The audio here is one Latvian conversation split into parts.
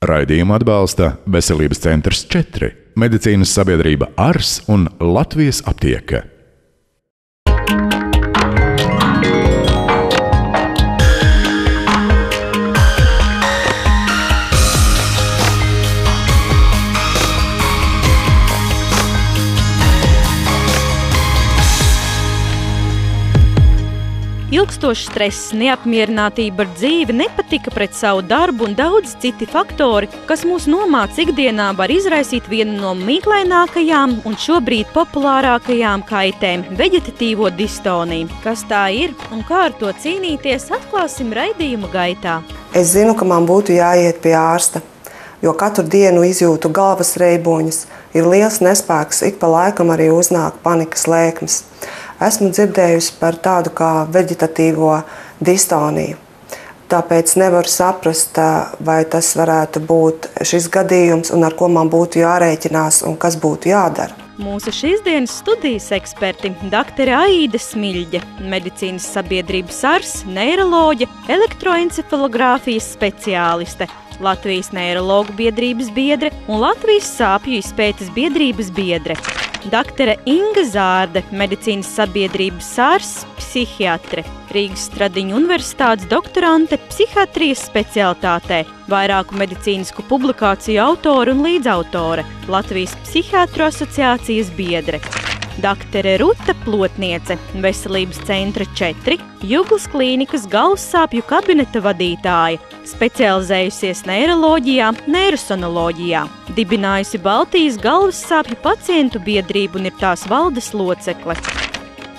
Raidījumu atbalsta Veselības centrs 4, Medicīnas sabiedrība ARS un Latvijas aptieka. Ilgstošs stress, neapmierinātība ar dzīvi, nepatika pret savu darbu un daudz citi faktori, kas mūs nomāca ikdienā, var izraisīt vienu no mīklainākajām un šobrīd populārākajām kaitēm – veģetatīvo distoniju. Kas tā ir un kā ar to cīnīties, atklāsim raidījuma gaitā. Es zinu, ka man būtu jāiet pie ārsta, jo katru dienu izjūtu galvas reiboņus, ir liels nespēks, ik pa laikam arī uznāk panikas lēkmes. Esmu dzirdējusi par tādu kā veģetatīvo distoniju. Tāpēc nevaru saprast, vai tas varētu būt šis gadījums un ar ko man būtu jārēķinās un kas būtu jādara. Mūsu šīs dienas studijas eksperti – doktore Aīda Smiļģe, Medicīnas sabiedrības ARS, neiroloģe, elektroencefalogrāfijas speciāliste, Latvijas neiroloģu biedrības biedre un Latvijas sāpju izpētes biedrības biedre. Doktore Inga Zārde, Medicīnas sabiedrības ARS, psihiatre, Rīgas Stradiņu universitātes doktorante psihiatrijas specialitātē, vairāku medicīnisku publikāciju autore un līdzautore, Latvijas psihiatru asociācijas biedre. Doktore Ruta Plotniece, Veselības centra 4, Juglas klīnikas galvassāpju kabineta vadītāja, specializējusies neiroloģijā, neirosonoloģijā, dibinājusi Baltijas galvassāpju pacientu biedrību un ir tās valdes locekle.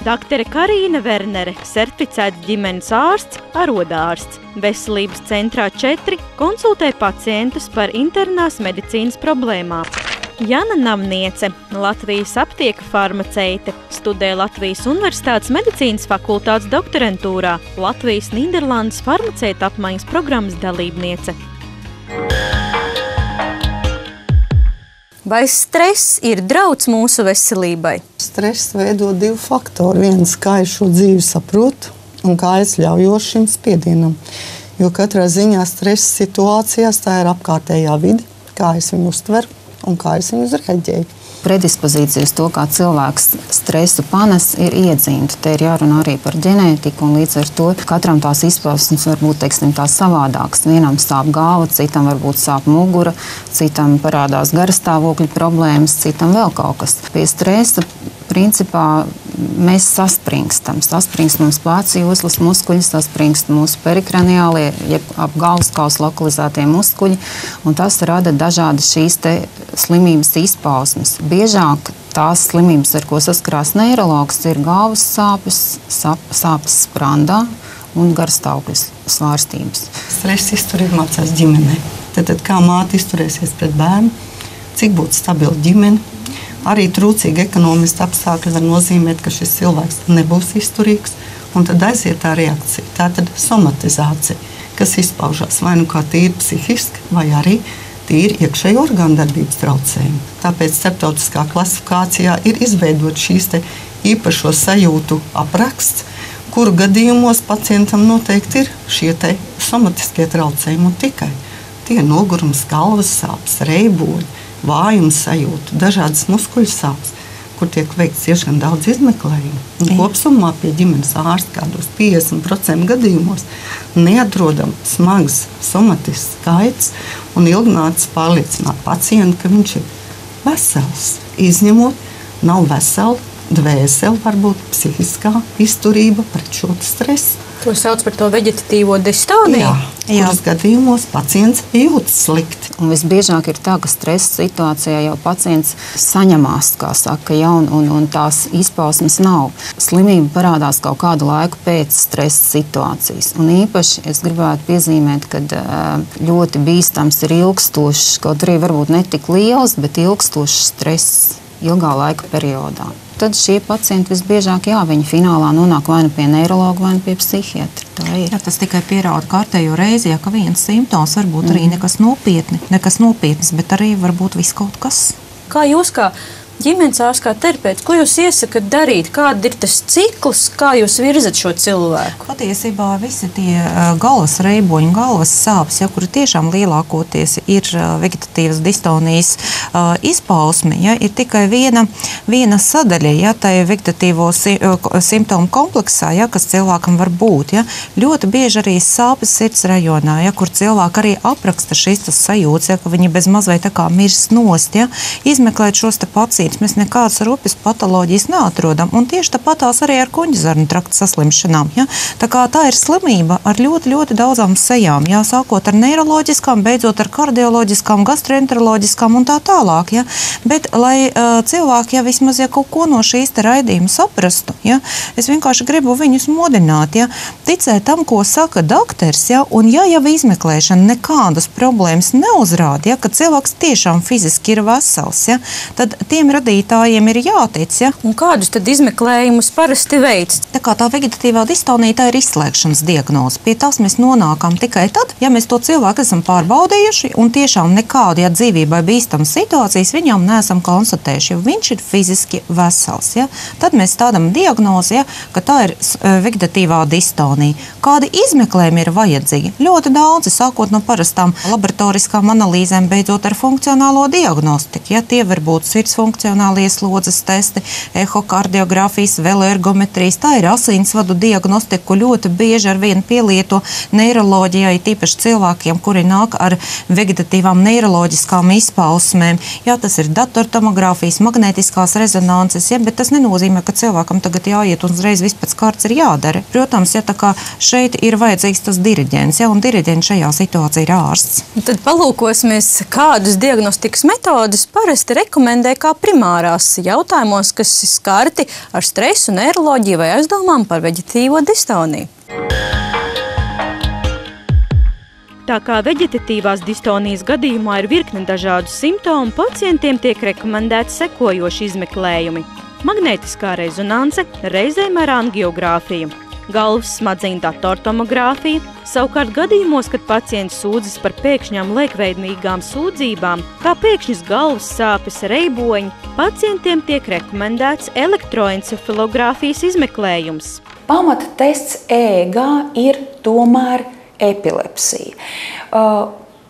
Doktore Karīna Vernere, certificēts ģimenes ārsts, arodārsts, Veselības centrā 4, konsultē pacientus par internās medicīnas problēmām. Jana Navniece, Latvijas aptieka farmaceite, studē Latvijas Universitātes medicīnas fakultātes doktorantūrā, Latvijas Nīderlandes farmaceita apmaiņas programmas dalībniece. Vai stress ir drauds mūsu veselībai? Stress veido divu faktoru. Viens, kā es šo dzīvi saprotu un kā es ļaujos šim spiedienam. Jo katrā ziņā stresa situācijās tā ir apkārtējā vide, kā es viņu uztveru un kā es viņu uzreaģēju. Predispozīcija uz to, kā cilvēks stresu panes, ir iedzīta. Te ir jārunā arī par ģenētiku, un līdz ar to katram tās izpausmes var būt, tās savādākas. Vienam sāp galva, citam varbūt sāp mugura, citam parādās garastāvokļa problēmas, citam vēl kaut kas. Pie stresa, principā, mēs saspringst mums plācu joslas muskuļi, saspringst mūsu perikraniālie, jeb ap galvaskausa lokalizētie muskuļi, un tas rada dažādas šīs te slimības izpausmes. Biežāk tās slimības, ar ko saskarās neirologs, ir galvas sāpes, sāpes sprandā un garastāvokļa svārstības. Stress izturība mācās ģimenē. Tad kā māte izturēsies pret bērnu, cik būtu stabila ģimene. Arī trūcīgi ekonomiski apstākļi var nozīmēt, ka šis cilvēks nebūs izturīgs, un tad aiziet tā reakcija. Tā tad somatizācija, kas izpaužās vai nu kā tīri psihiski, vai arī tīri iekšēju orgānu darbības traucējumi. Tāpēc starptautiskā klasifikācijā ir izveidot šīs te īpašo sajūtu apraksts, kuru gadījumos pacientam noteikti ir šie te somatiskie traucējumi un tikai. Tie nogurums, galvas sāpes, reiboļi, vājums sajūtu, dažādas muskuļu sāpes, kur tiek veikts diezgan daudz izmeklējumu. Un kopsumā pie ģimenes ārsta kādos 50% gadījumos neatrodam smagas somatiskas kaitas un ilgnācis pārliecināt pacientu, ka viņš ir vesels. Izņemot, nav vesela dvēsele, varbūt psihiskā izturība pret šo stresu. To sauc par to veģetatīvo distoniju? Jā, kuras gadījumos pacients jūtas slikti. Un visbiežāk ir tā, ka stresa situācijā jau pacients saņemās, kā saka, un tās izpausmes nav. Slimība parādās kaut kādu laiku pēc stresa situācijas. Un īpaši es gribētu piezīmēt, ka ļoti bīstams ir ilgstošs, kaut arī varbūt ne tik liels, bet ilgstošs stress ilgā laika periodā. Tad šie pacienti visbiežāk, viņi finālā nonāk vai nu pie neirologa, vai nu pie psihiatra. Tā ir. Jā, tas tikai pierāda kārtējo reizi, ka viens simptoms var būt arī nekas nopietnis, bet arī varbūt viss kaut kas. Kā jūs kā Ģimenes ārsts kā terapeits, ko jūs iesakat darīt? Kāda ir tas cikls, kā jūs virzat šo cilvēku? Patiesībā visi tie galvas reiboņi, galvas sāpes, kuri tiešām lielākoties ir vegetatīvas distonijas izpausme, ir tikai viena sadaļa, tai vegetatīvo simptomu kompleksā, kas cilvēkam var būt. Ļoti bieži arī sāpes sirds rajonā, kur cilvēki arī apraksta šīs sajūtas, ka viņi bez mazliet tā kā mirst nost. Izmeklēt šos te pacientus. Mēs nekādas rupjas patoloģijas neatrodam. Un tieši tāpatās arī ar kuņģzarnu trakta saslimšanām. Tā kā tā ir slimība ar ļoti, ļoti daudzām sejām. Sākot ar neiroloģiskām, beidzot ar kardioloģiskām, gastroenteroloģiskām un tā tālāk. Bet, lai cilvēki vismaz kaut ko no šīs te raidījuma saprastu, es vienkārši gribu viņus modināt, ticēt tam, ko saka doktors, un jau izmeklēšana nekādas problēmas neuzrāda, ka cilvēks tiešām fiziski ir vesels, tad tiem radītājiem ir jātic. Un kādus tad izmeklējumus parasti veids? Tā kā tā vegetatīvā distonija, tā ir izslēgšanas diagnoze. Pie tās mēs nonākam tikai tad, ja mēs to cilvēku esam pārbaudījuši un tiešām nekādi dzīvībai bīstamas situācijas viņam neesam konstatējuši, jo viņš ir fiziski vesels. Tad mēs stādam diagnozi, ka tā ir vegetatīvā distonija. Kādi izmeklējumi ir vajadzīgi? Ļoti daudzi, sākot no parastām laboratoriskām analīzēm, beidzot ar funkcionālo diagnostiku. Tie var būt sirds funkcionālie slodzes testi, ehokardiogrāfijas, veloergometrijas. Tā ir asinsvadu diagnostika, ko ļoti bieži ar vienu pielieto neiroloģijai, tīpaši cilvēkiem, kuri nāk ar vegetatīvām neiroloģiskām izpausmēm. Tas ir datortomogrāfijas, magnētiskās rezonances, bet tas nenozīmē, ka cilvēkam tagad jāiet un uzreiz viss pēc kārtas ir jādara. Protams, tā kā šeit ir vajadzīgs tas diriģents, un diriģents šajā situācijā ir ārsts. Tad palūkosimies, kādus diagnostikas metodus parasti rekomendē kā primārās jautājumos, kas ir skarti ar stresu, neiroloģiju vai aizdomām par veģetatīvo distoniju. Tā kā veģetatīvās distonijas gadījumā ir virkne dažādu simptomu, pacientiem tiek rekomendēti sekojoši izmeklējumi. Magnētiskā rezonanse, reizēm ar angiogrāfiju, galvas smadzeņu datortomogrāfija, savukārt gadījumos, kad pacients sūdzas par pēkšņām liekveidīgām sūdzībām, kā pēkšņas galvas sāpes, reiboņi, pacientiem tiek rekomendēts elektroencefalogrāfijas izmeklējums. Pamata tests EEG ir tomēr epilepsija.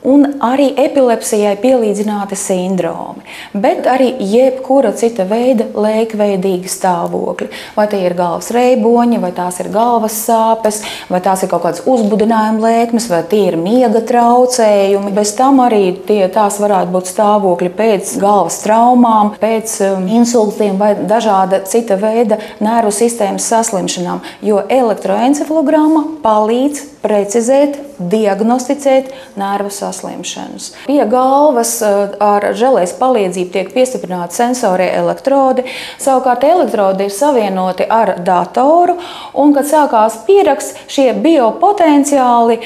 Un arī epilepsijai pielīdzināti sindromi, bet arī jebkura cita veida liekveidīgi stāvokļi. Vai tie ir galvas reiboņi, vai tās ir galvas sāpes, vai tās ir kaut kādas uzbudinājuma lēkmes, vai tie ir miega traucējumi. Bez tam arī tās varētu būt stāvokļi pēc galvas traumām, pēc insultiem vai dažāda cita veida nervu sistēmas saslimšanām, jo elektroencefalogramma palīdz precizēt, diagnosticēt nervu saslimšanas. Pie galvas ar želejas palīdzību tiek piestiprināti sensorie elektrodi. Savukārt elektrodi ir savienoti ar datoru, un, kad sākās pieraksts, šie biopotenciāli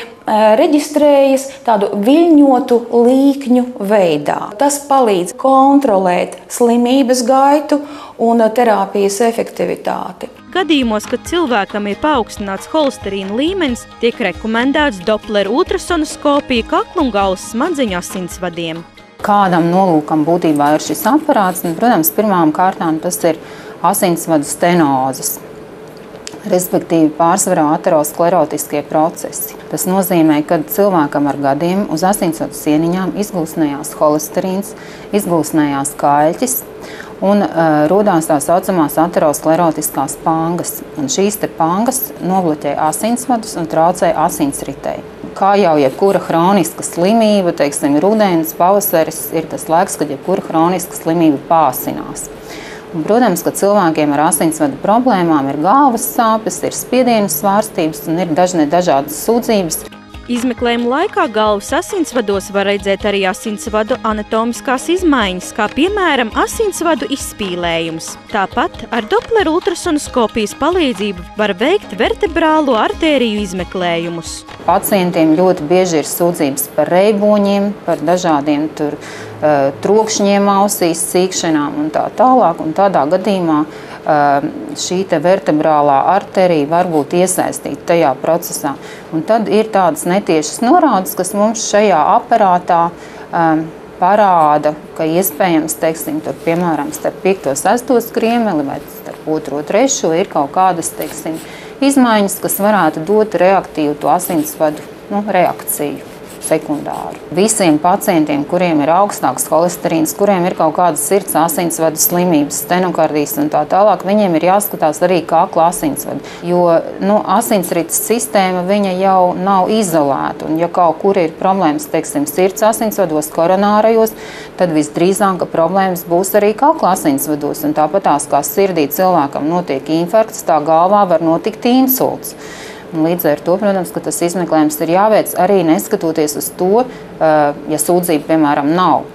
reģistrējas tādu viļņotu līkņu veidā. Tas palīdz kontrolēt slimības gaitu un terapijas efektivitāti. Gadījumos, kad cilvēkam ir paaugstināts holesterīna līmenis, tiek rekomendēts Doppler ultrasonoskopija kakla un galvas smadzeņu asinsvadiem. Kādam nolūkam būtībā ir šis aparāts? Protams, pirmām kārtām tas ir asinsvadu stenozes, respektīvi pārsvarā aterosklerotiskie procesi. Tas nozīmē, ka cilvēkam ar gadiem uz asinsvadu sieniņām izgūsnējās holesterīns, izgūsnējās kaļķis un rodās tā saucamās aterosklerotiskās pangas. Un šīs te pangas nobloķē asinsvadus un traucē asinsritei. Kā jau jebkura hroniska slimība, teiksim, rudens, pavasaris ir tas laiks, kad jebkura hroniska slimība pāsinās. Un, protams, ka cilvēkiem ar asinsvadu problēmām ir galvas sāpes, ir spiediena svārstības un ir dažādas sūdzības. Izmeklējuma laikā galvas asinsvados var redzēt arī asinsvadu anatomiskās izmaiņas, kā piemēram asinsvadu izspīlējums. Tāpat ar Doppler ultrasonoskopijas palīdzību var veikt vertebrālo artēriju izmeklējumus. Pacientiem ļoti bieži ir sūdzības par reiboņiem, par dažādiem trokšņiem ausīs, sīkšanām un tā tālāk. Un tādā gadījumā šī te vertebrālā arterija var būt iesaistīta tajā procesā. Un tad ir tādas netiešas norādes, kas mums šajā aparātā parāda, ka iespējams, teiksim, tur, piemēram, starp 5. un 6. skriemeli vai starp 2. un 3. ir kaut kādas, teiksim, izmaiņas, kas varētu dot reaktīvu to asinsvadu reakciju. Sekundāru. Visiem pacientiem, kuriem ir augstāks holesterīns, kuriem ir kaut kādas sirds asinsvadu slimības, stenokardijas un tā tālāk, viņiem ir jāskatās arī kakla asinsvadu. Jo asinsrites sistēma viņa jau nav izolēta. Un ja kaut kur ir problēmas, teiksim, sirds asinsvados, koronārajos, tad visdrīzāk, ka problēmas būs arī kakla asinsvados. Un tāpatās kā sirdī cilvēkam notiek infarkts, tā galvā var notikt insults. Un līdz ar to, protams, ka tas izmeklējums ir jāveic arī neskatoties uz to, ja sūdzība, piemēram, nav.